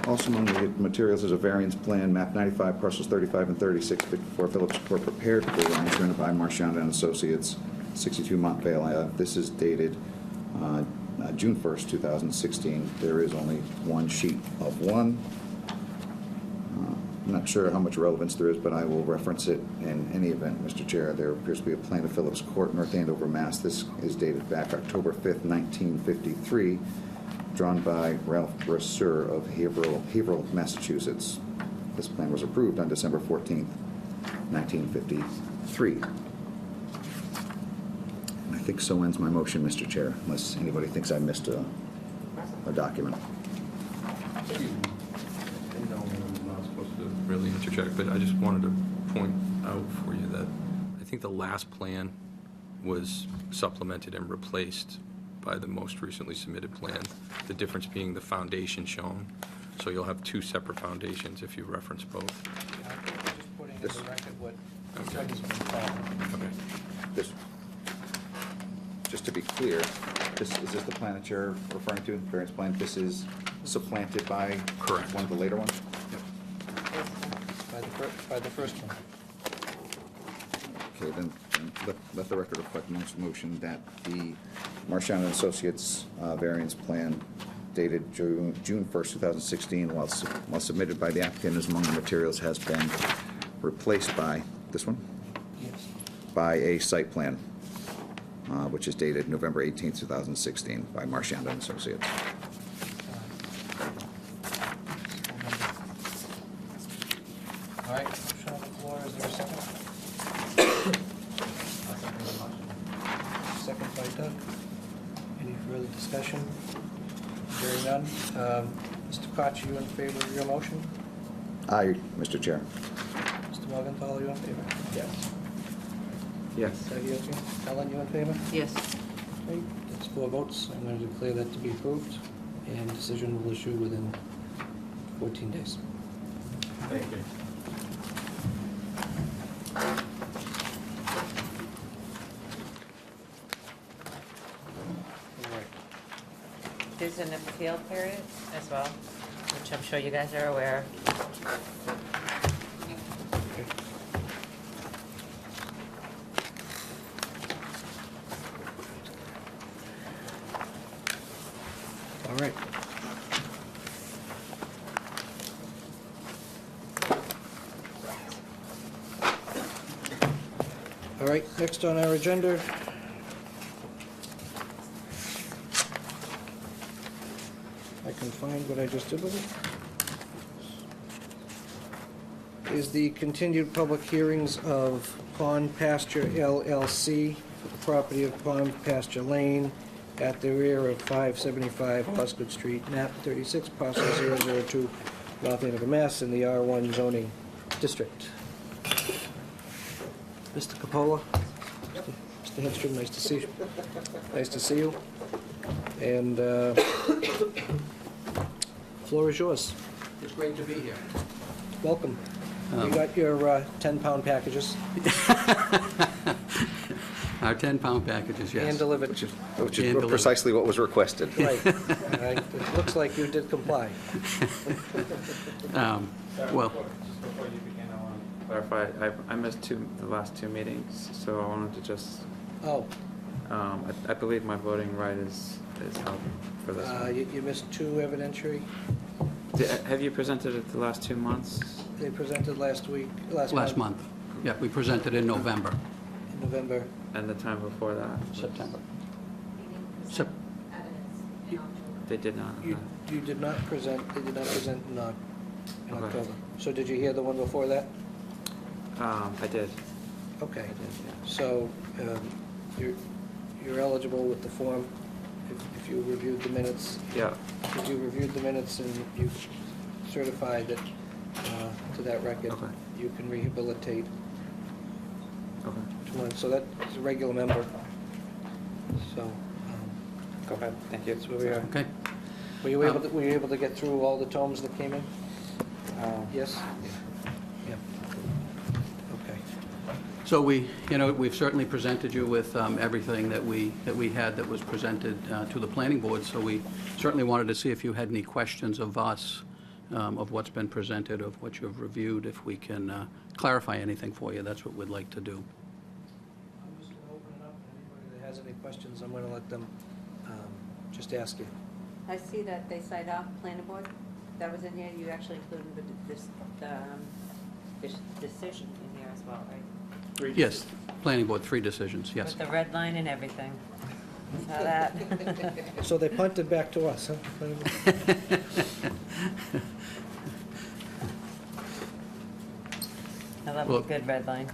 also among the materials is a variance plan, map 95, parcels 35 and 36, 54 Phillips Court, prepared for Ryan Sharenda by Marchionda and Associates, 62 Montvale Ave. This is dated June 1st, 2016. There is only one sheet of one. I'm not sure how much relevance there is, but I will reference it in any event, Mr. Chair. There appears to be a plan of Phillips Court, North Andover, Mass. This is dated back October 5th, 1953, drawn by Ralph Brasseur of Haverhill, Massachusetts. This plan was approved on December 14th, 1953. And I think so ends my motion, Mr. Chair, unless anybody thinks I missed a document. I know I'm not supposed to really interject, but I just wanted to point out for you that I think the last plan was supplemented and replaced by the most recently submitted plan, the difference being the foundation shown. So you'll have two separate foundations if you reference both. Just putting in This- the record what Okay. has been found. Okay. This, just to be clear, is this the plan that you're referring to, variance plan? This is supplanted by Correct. one of the later ones? Yep. By the first one. Okay, then let the record reflect Monk's motion that the Marchand and Associates variance plan dated June 1st, 2016, while submitted by the applicant as among the materials, has been replaced by, this one? Yes. By a site plan, which is dated November 18th, 2016, by Marchand and Associates. All right, motion on the floor, is there a second? Second by Doug. Any further discussion? Hearing none. Mr. Koch, you in favor of your motion? Aye, Mr. Chair. Mr. Morgenthau, you in favor? Yes. Yes. Doug, you in favor? Ellen, you in favor? Yes. Okay, that's 4 votes. I'm going to declare that to be approved, and decision will issue within 14 days. Thank you. All right. There's an appeal period as well, which I'm sure you guys are aware of. Okay. All right. All right, next on our agenda. I can find what I just did with it. Is the continued public hearings of Pond Pasture LLC for the property of Pond Pasture Lane at the rear of 575 Osgood Street, map 36, parcel 002, North Andover, Mass, in the R1 zoning district. Mr. Capola? Mr. Hedstrom, nice to see you. Nice to see you. And floor is yours. It's great to be here. Welcome. You got your 10-pound packages Our 10-pound packages, yes. and delivered. Which is And delivered. precisely what was requested. Right. Right. It looks like you did comply. Well, Just before you begin, I want to clarify, I missed the last 2 meetings, so I wanted to just, Oh, I believe my voting right is held for this one. you missed 2 evidentiary. Have you presented it the last 2 months? They presented last last month. Yeah, we presented in November, in November. And the time before that? was- September. Sep- They did not. You did not present, they did not present in Okay. October. So did you hear the one before that? I did. Okay. I did, yeah. So you're eligible with the form if you reviewed the minutes. Yeah, If you reviewed the minutes and you certified that to that record, Okay. you can rehabilitate okay. to one. So that's a regular member. So Go ahead, thank you. that's where we are. Okay. Were you able to get through all the tomes that came in? Yes? Yeah. Okay. So we've certainly presented you with everything that we had that was presented to the planning board, so we certainly wanted to see if you had any questions of us, of what's been presented, of what you've reviewed, if we can clarify anything for you. That's what we'd like to do. I'm just going to open it up, and anybody that has any questions, I'm going to let them just asking. I see that they cite off planning board. That was in here. You actually included this decision in here as well, right? Yes, planning board, 3 decisions, yes. With the red line and everything. Saw that. So they punted back to us, huh? I love Well- a good red line.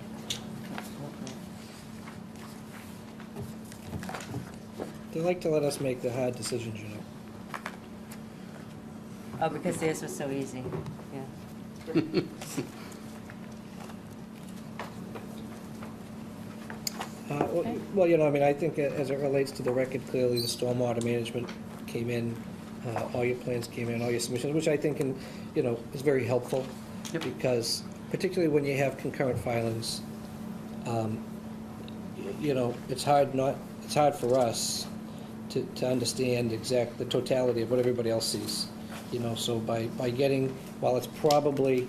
They like to let us make the hard decisions, you know. Oh, because theirs was so easy, yeah. Well, you know, I mean, I think as it relates to the record, clearly the stormwater management came in, all your plans came in, all your submissions, which I think, you know, is very helpful. Yep. Because particularly when you have concurrent filings, you know, it's hard for us to understand the totality of what everybody else sees. You know, so by getting, while it's probably,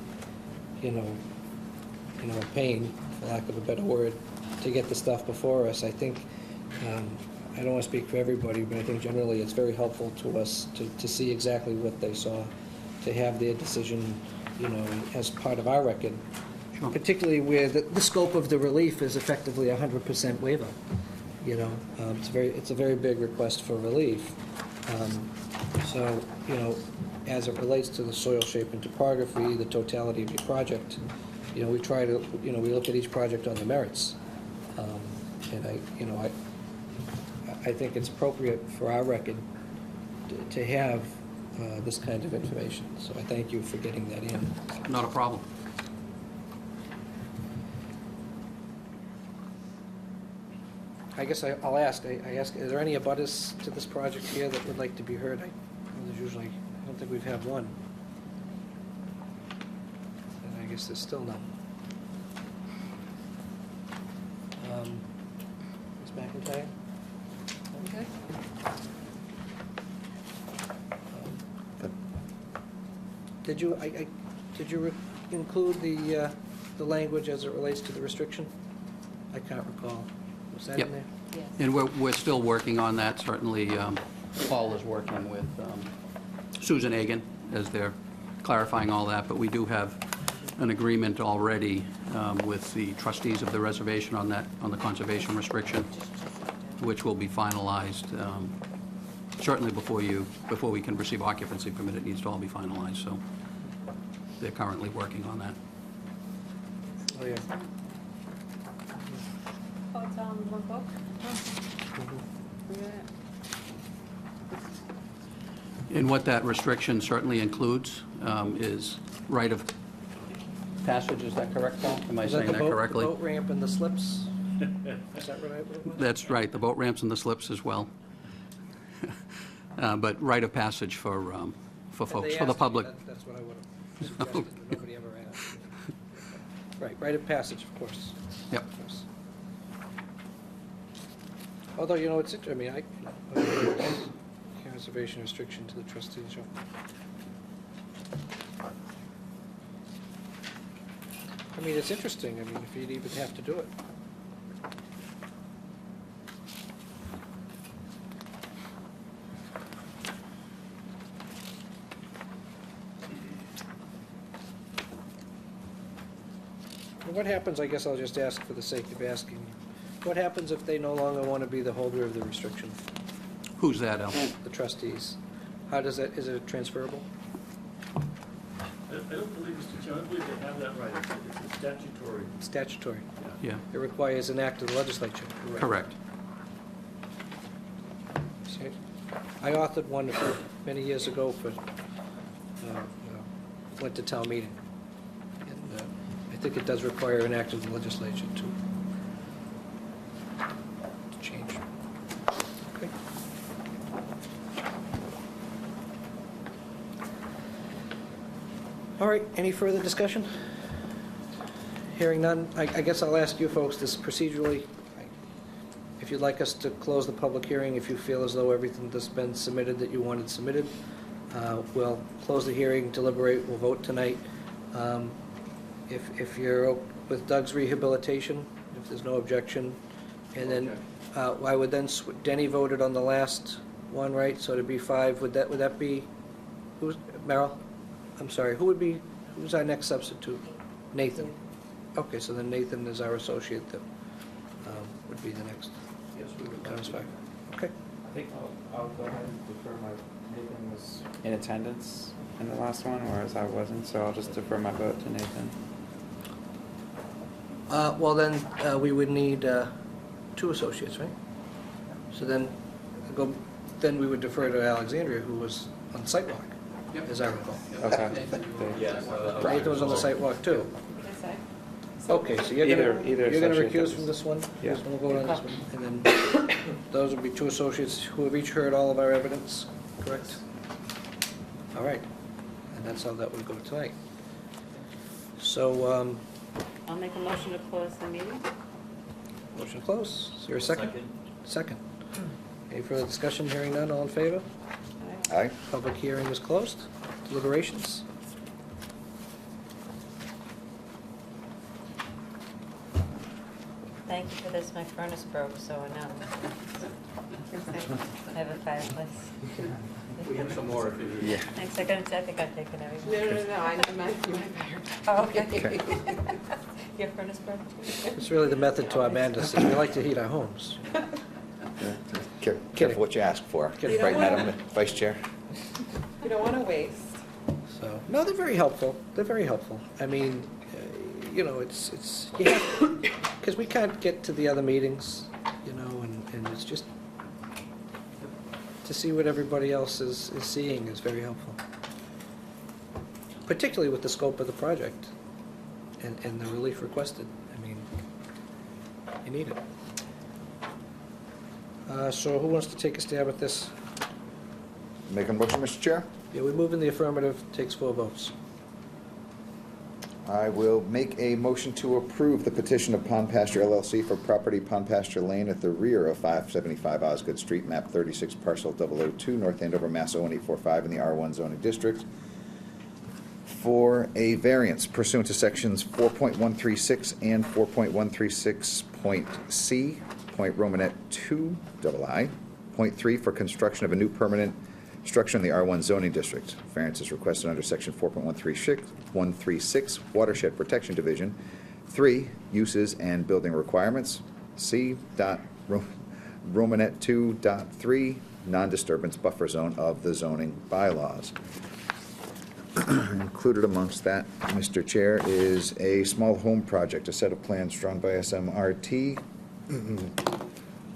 you know, a pain, for lack of a better word, to get the stuff before us, I think, I don't want to speak for everybody, but I think generally it's very helpful to us to see exactly what they saw, to have their decision, you know, as part of our record. Sure. Particularly where the scope of the relief is effectively 100% waiver. You know, it's a very big request for relief. So, you know, as it relates to the soil shape and topography, the totality of your project, you know, we try to, you know, we look at each project on the merits. And I think it's appropriate for our record to have this kind of information. So I thank you for getting that in. Not a problem. I guess I'll ask, is there any abutters to this project here that would like to be heard? There's usually, I don't think we've had one. And I guess there's still none. Ms. McIntyre? Okay. Did you include the language as it relates to the restriction? I can't recall. Was that Yep. in there? Yes. And we're still working on that, certainly. Paul is working with Susan Agan as they're clarifying all that, but we do have an agreement already with the trustees of the reservation on that, on the conservation restriction, which will be finalized certainly before we can receive occupancy permit. It needs to all be finalized, so they're currently working on that. Oh, yeah. Oh, it's all in one book? And what that restriction certainly includes is right of passage. Is that correct, Paul? Am I Is that saying the that boat- correctly? The boat ramp and the slips? Is that what it was? That's right, the boat ramps and the slips as well. But right of passage for They folks, for the asked me, public. That's what I would have suggested, but nobody ever asked. Right, rite of passage, of course. Yep. Of course. Although, you know, it's interesting, I mean, conservation restriction to the trustees. I mean, it's interesting, I mean, if you'd even have to do it. And what happens, I guess I'll just ask for the sake of asking, what happens if they no longer want to be the holder of the restriction, Who's that, Al? the trustees? How does that, is it transferable? I don't believe, Mr. Chairman, I believe they have that right. It's a statutory. Statutory. Yeah, It requires an act of the legislature. correct. See, I authored one many years ago for, went to town meeting. And I think it does require an act of the legislature to change. Okay. All right, any further discussion? Hearing none, I guess I'll ask you folks this procedurally. If you'd like us to close the public hearing, if you feel as though everything that's been submitted that you wanted submitted, we'll close the hearing, deliberate, we'll vote tonight. If you're with Doug's rehabilitation, if there's no objection, and then I would then, Denny voted on the last one, right? So it'd be 5. Would that be, who's, Merrill? I'm sorry, who's our next substitute? Nathan. Okay, so then Nathan is our associate that would be the next. Yes, we would. Comes back. Okay. I think I'll go ahead and defer my, Nathan was in attendance in the last one, whereas I wasn't, so I'll just defer my vote to Nathan. Well, then, we would need 2 associates, right? So then, then we would defer to Alexandria, who was on the sidewalk, Yep. as I recall. Okay. Yes. Nathan was on the sidewalk, too. What did I say? Okay, so you're Either gonna associate recuse does. from this one? Yeah. We'll vote on this one, and then those would be 2 associates who have each heard all of our evidence, correct? All right, and that's how that would go tonight. So, I'll make a motion to close the meeting. motion to close, is there a second? Second. Any further discussion, hearing none, all in favor? Aye. Public hearing is closed, deliberations? Thank you for this, my furnace broke, so now I have a fireplace. We have some more if you need. Yeah. Thanks, I think I've taken everything. No, I might fired. Oh, okay. Your furnace broke? It's really the method to our madness, is we like to heat our homes. Careful what you ask for. Kidding. Right, Madam Vice Chair? You don't want to waste. So, no, they're very helpful. They're very helpful. I mean, you know, it's you have, because we can't get to the other meetings, you know, and it's just, to see what everybody else is seeing is very helpful. Particularly with the scope of the project and the relief requested. I mean, you need it. So who wants to take a stab at this? Make a motion, Mr. Chair? Yeah, we move in the affirmative, takes 4 votes. I will make a motion to approve the petition of Pond Pasture LLC for property Pond Pasture Lane at the rear of 575 Osgood Street, map 36, parcel 002, North Andover, Mass. 01845 in the R1 zoning district, for a variance pursuant to sections 4.136 and 4.136.c, point Romanet 2, II, point 3 for construction of a new permanent structure in the R1 zoning district. Variance is requested under section 4.136 Watershed Protection Division. 3, uses and building requirements. C. Romanet 2.3, non-disturbance buffer zone of the zoning bylaws. Included amongst that, Mr. Chair, is a small home project, a set of plans drawn by SMRT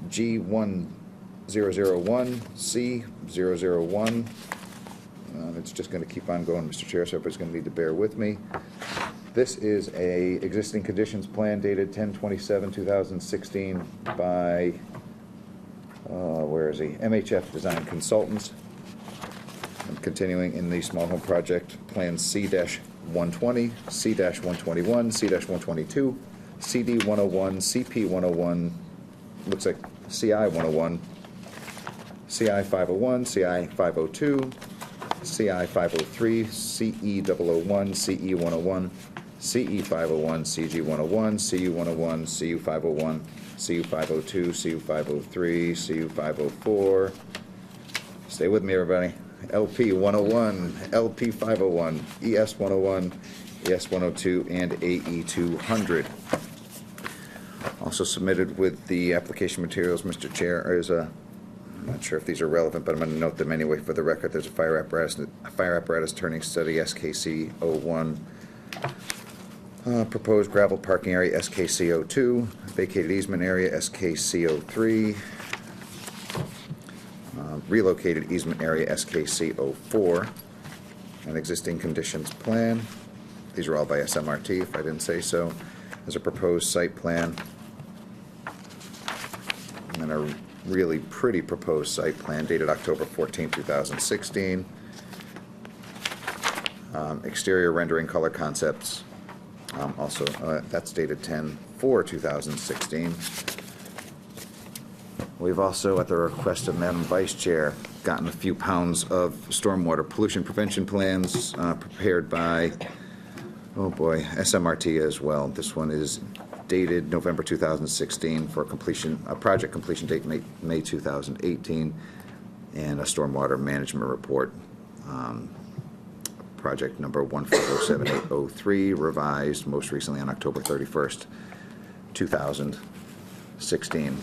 G1001, C001. It's just going to keep on going, Mr. Chair, so everybody's going to need to bear with me. This is a existing conditions plan dated 10/27/2016 by, where is he? MHF Design Consultants. I'm continuing in the small home project, plans C-120, C-121, C-122, CD-101, CP-101, looks like CI-101, CI-501, CI-502, CI-503, CE-001, CE-101, CE-501, CG-101, CU-101, CU-501, CU-502, CU-503, CU-504. Stay with me, everybody. LP-101, LP-501, ES-101, ES-102, and AE-200. Also submitted with the application materials, Mr. Chair, is a, I'm not sure if these are relevant, but I'm going to note them anyway for the record. There's a fire apparatus turning study, SKC-01, proposed gravel parking area, SKC-02, vacated easement area, SKC-03, relocated easement area, SKC-04, an existing conditions plan. These are all by SMRT, if I didn't say so. There's a proposed site plan, and a really pretty proposed site plan dated October 14, 2016. Exterior rendering color concepts, also, that's dated 10/4/2016. We've also, at the request of Madam Vice Chair, gotten a few pounds of stormwater pollution prevention plans prepared by, oh boy, SMRT as well. This one is dated November 2016 for completion, a project completion date May 2018. and a stormwater management report, project number 1507803, revised most recently on October 31st, 2016.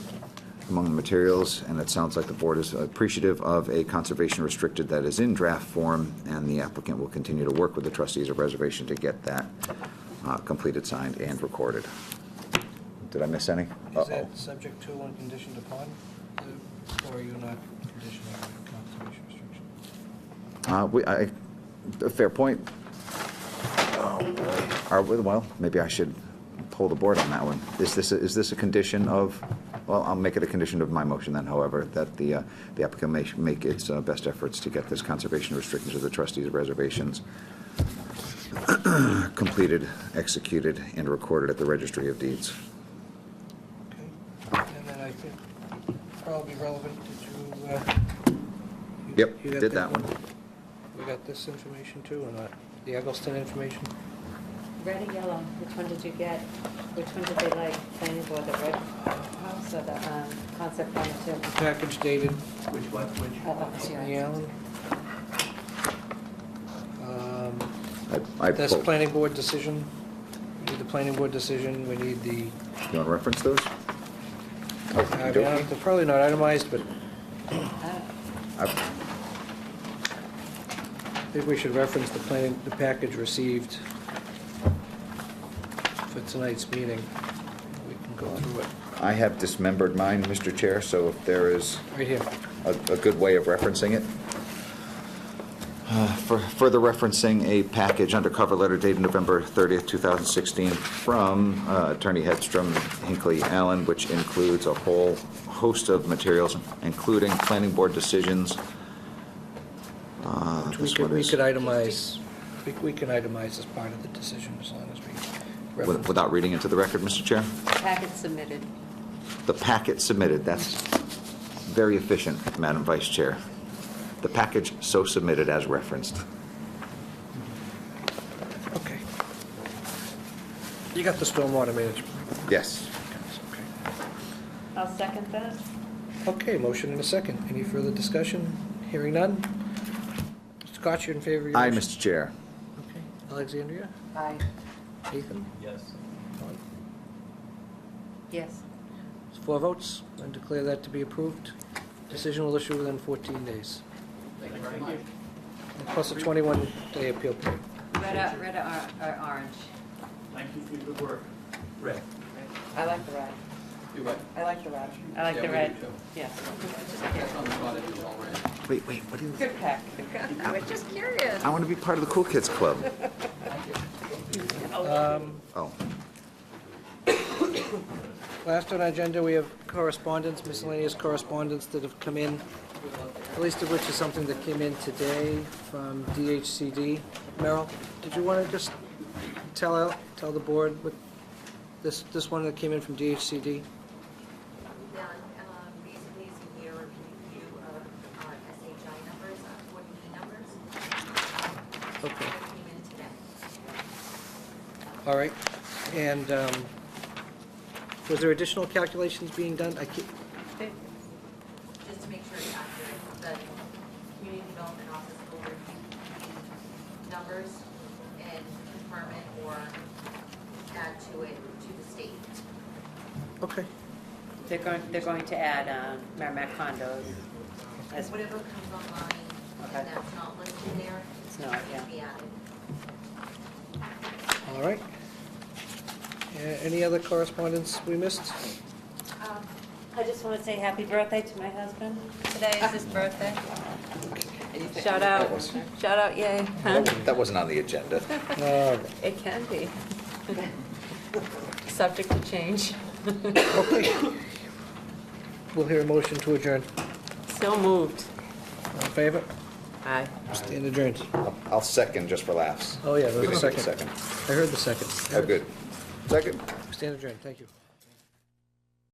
Among the materials, and it sounds like the board is appreciative of a conservation restricted that is in draft form, and the applicant will continue to work with the trustees of reservation to get that completed, signed, and recorded. Did I miss any? Is that subject to and conditioned upon, or are you not conditioning on conservation restriction? A fair point. Oh, boy. Well, maybe I should pull the board on that one. Is this a condition of, well, I'll make it a condition of my motion then, however, that the applicant may make its best efforts to get this conservation restriction to the trustees of reservations completed, executed, and recorded at the Registry of Deeds. Okay, and then I think probably relevant, did you? Yep, you got did that one. We got this information too, or not? The Eggleston information? Red or yellow, which one did you get? Which one did they like? Planning board, the red house or the concept plan too? Package dated, Which one, which? Oh, that was yours. the Allen. I That's pulled. planning board decision. We need the planning board decision, we need the, You want to reference those? I mean, they're probably not itemized, but I think we should reference the package received for tonight's meeting. We can go through it. I have dismembered mine, Mr. Chair, so if there is Right here. a good way of referencing it. For further referencing a package under cover letter dated November 30th, 2016 from Attorney Hedstrom, Hinckley, Allen, which includes a whole host of materials, including planning board decisions. We could itemize, we can itemize as part of the decision as long as we reference. Without reading into the record, Mr. Chair? Packet submitted. The packet submitted, that's very efficient, Madam Vice Chair. The package so submitted as referenced. Okay. You got the stormwater management. Yes. Okay. I'll second that. Okay, motion and a second. Any further discussion? Hearing none? Mr. Scott, you in favor of your Aye, motion? Mr. Chair. Okay. Alexandria? Aye. Ethan? Yes. Dawn? Yes. It's 4 votes, and declare that to be approved. Decision will issue within 14 days. Thank you very much. Plus a 21-day appeal period. Red or orange? Thank you for your good work. Red. I like the red. You what? I like the red. I like the red. Yes. Wait, what do you... Good pack. I was just curious. I want to be part of the Cool Kids Club. Oh. Last on our agenda, we have correspondence, miscellaneous correspondence that have come in, the least of which is something that came in today from DHCD. Merrill, did you want to just tell the board what this one that came in from DHCD? Done. Basically, it's a year review of our SHI numbers, 4D numbers. Okay. That came in today. All right. And was there additional calculations being done? Just to make sure it's accurate, the community development office will review the numbers and confirm it or add to it to the state. Okay. They're going to add Merrimack condos. As Whatever comes online Okay. and that's not listed there, It's not, needs yeah. to be added. All right. Any other correspondence we missed? I just want to say happy birthday to my husband. Today is his birthday. Shout out, yay. Huh? That wasn't on the agenda. It can be. Subject to change. Okay. We'll hear a motion to adjourn. So moved. All in favor? Aye. Stand adjourned. I'll second just for laughs. Oh, yeah, there We was a didn't get second. I heard the second. Oh, good. Second. Stand adjourned, thank you.